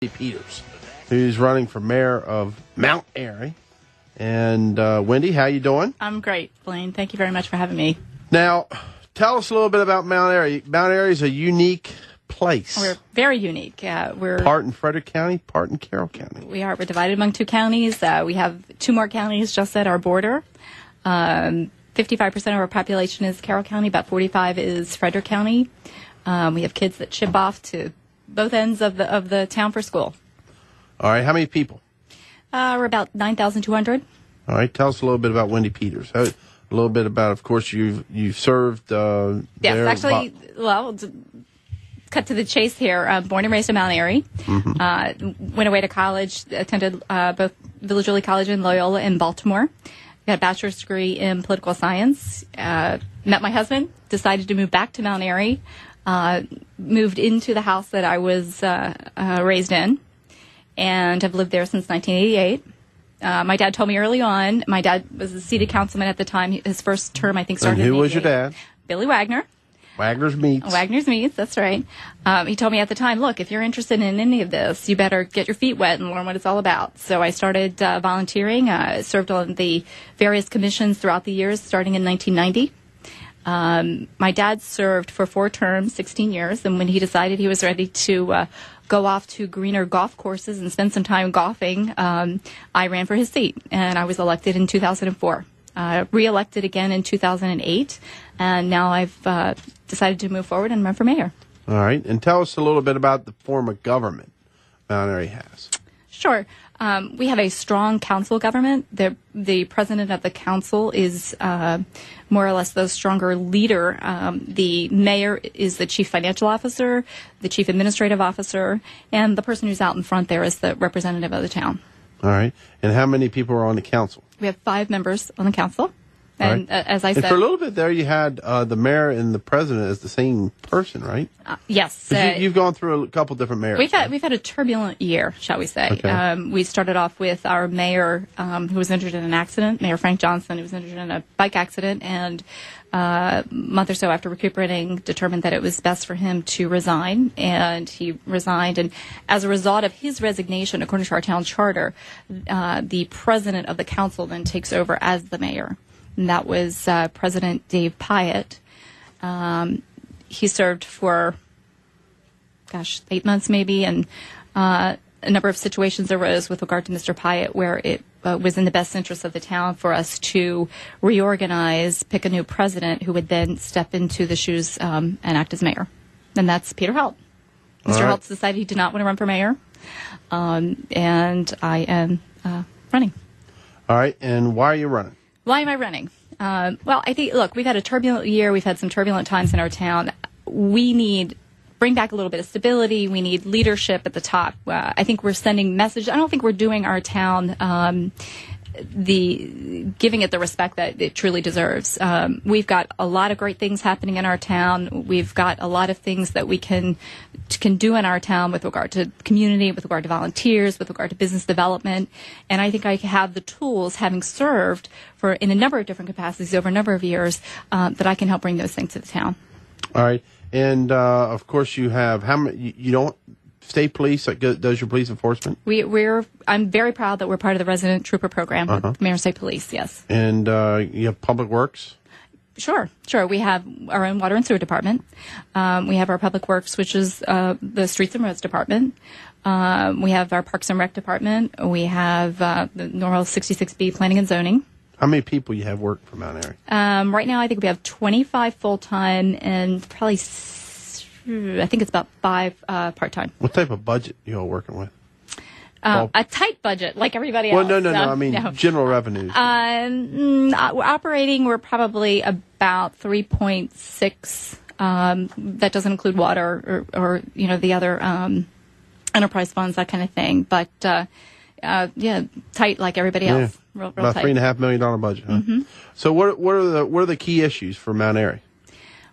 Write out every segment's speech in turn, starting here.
Peters, who's running for mayor of Mount Airy. And Wendi, how you doing? I'm great, Blaine. Thank you very much for having me. Now, tell us a little bit about Mount Airy. Mount Airy is a unique place. We're very unique. We're part in Frederick County, part in Carroll County. We are. We're divided among two counties. We have two more counties just at our border. 55% of our population is Carroll County. About 45 is Frederick County. We have kids that ship off to both ends of the town for school. All right. How many people? We're about 9,200. All right. Tell us a little bit about Wendi Peters. A little bit about, of course, you've served yes, there. Actually, well, cut to the chase here. Born and raised in Mount Airy. Mm-hmm. Went away to college, attended both Village Early College and Loyola in Baltimore. Got a bachelor's degree in political science. Met my husband, decided to move back to Mount Airy. Moved into the house that I was raised in, and have lived there since 1988. My dad told me early on, my dad was a seated councilman at the time. His first term, I think, started in 1988. And who was your dad? Billy Wagner. Wagner's Meats. Wagner's Meats, that's right. He told me at the time, look, if you're interested in any of this, you better get your feet wet and learn what it's all about. So I started volunteering, served on the various commissions throughout the years, starting in 1990. My dad served for 4 terms, 16 years, and when he decided he was ready to go off to greener golf courses and spend some time golfing, I ran for his seat, and I was elected in 2004. Re-elected again in 2008, and now I've decided to move forward and run for mayor. All right, and tell us a little bit about the form of government Mount Airy has. Sure. We have a strong council government. The president of the council is more or less the stronger leader. The mayor is the chief financial officer, the chief administrative officer, and the person who's out in front there is the representative of the town. All right. And how many people are on the council? We have 5 members on the council. And right. As I said, and for a little bit there, you had the mayor and the president as the same person, right? Yes. You've gone through a couple different mayors. We've had a turbulent year, shall we say. Okay. We started off with our mayor who was injured in an accident, Mayor Frank Johnson, who was injured in a bike accident, and a month or so after recuperating, determined that it was best for him to resign, and he resigned. And as a result of his resignation, according to our town charter, the president of the council then takes over as the mayor. And that was President Dave Pyatt. He served for, 8 months maybe, and a number of situations arose with regard to Mr. Pyatt where it was in the best interest of the town for us to reorganize, pick a new president who would then step into the shoes and act as mayor. And that's Peter Helt. Mr. Helt decided he did not want to run for mayor, and I am running. All right, and why are you running? Why am I running? Well, I think, look, we've had a turbulent year. We've had some turbulent times in our town. We need bring back a little bit of stability. We need leadership at the top. I think we're sending messages. I don't think we're doing our town giving it the respect that it truly deserves. We've got a lot of great things happening in our town. We've got a lot of things that we can do in our town with regard to community, with regard to volunteers, with regard to business development. And I think I have the tools, having served in a number of different capacities over a number of years, that I can help bring those things to the town. All right. And, of course, you have you don't state police that does your police enforcement? I'm very proud that we're part of the resident trooper program with Mayor State Police, yes. And you have public works? Sure. We have our own water and sewer department. We have our public works, which is the streets and roads department. We have our parks and rec department. We have the normal 66B planning and zoning. How many people you have working for Mount Airy? Right now, I think we have 25 full-time and probably, I think it's about 5 part-time. What type of budget you all working with? A tight budget, like everybody else. Well, no. I mean, general revenues. We're probably about 3.6. That doesn't include water or the other enterprise funds, that kind of thing. But tight like everybody else. Real about tight. $3.5 million budget. Huh? Mm-hmm. So what are the key issues for Mount Airy?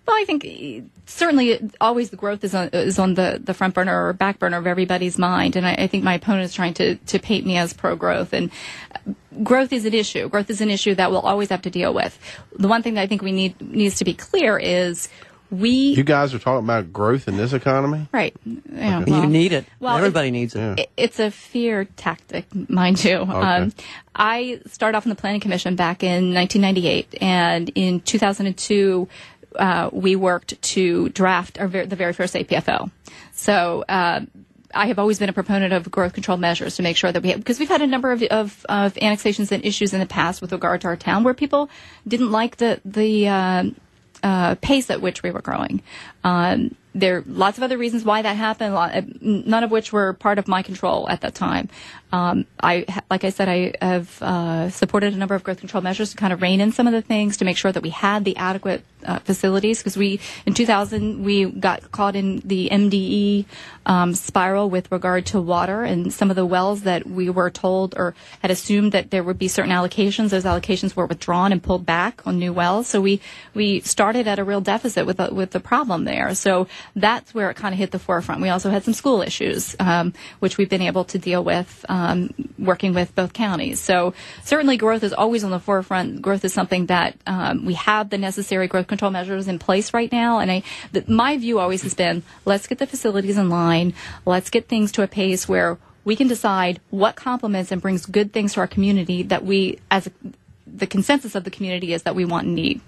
Well, I think certainly always the growth is on the front burner or back burner of everybody's mind, and I think my opponent is trying to paint me as pro-growth, and growth is an issue. Growth is an issue that we'll always have to deal with. The one thing that I think needs to be clear is You guys are talking about growth in this economy? Right. Yeah, You need it. well, Everybody needs it. Yeah. It's a fear tactic, mind you. Okay. I started off in the Planning Commission back in 1998, and in 2002, we worked to draft the very first APFO. So I have always been a proponent of growth control measures to make sure that because we've had a number of annexations and issues in the past with regard to our town where people didn't like the pace at which we were growing. There are lots of other reasons why that happened, none of which were part of my control at that time. Like I said, I have supported a number of growth control measures to kind of rein in some of the things to make sure that we had the adequate facilities, because in 2000 we got caught in the MDE spiral with regard to water, and some of the wells that we were told or had assumed that there would be certain allocations, those allocations were withdrawn and pulled back on new wells. So we started at a real deficit with the problem there. So that's where it kind of hit the forefront. We also had some school issues, which we've been able to deal with, working with both counties. So certainly growth is always on the forefront. Growth is something that we have the necessary growth control measures in place right now. And my view always has been, let's get the facilities in line. Let's get things to a pace where we can decide what complements and brings good things to our community that we, as the consensus of the community is that we want and need.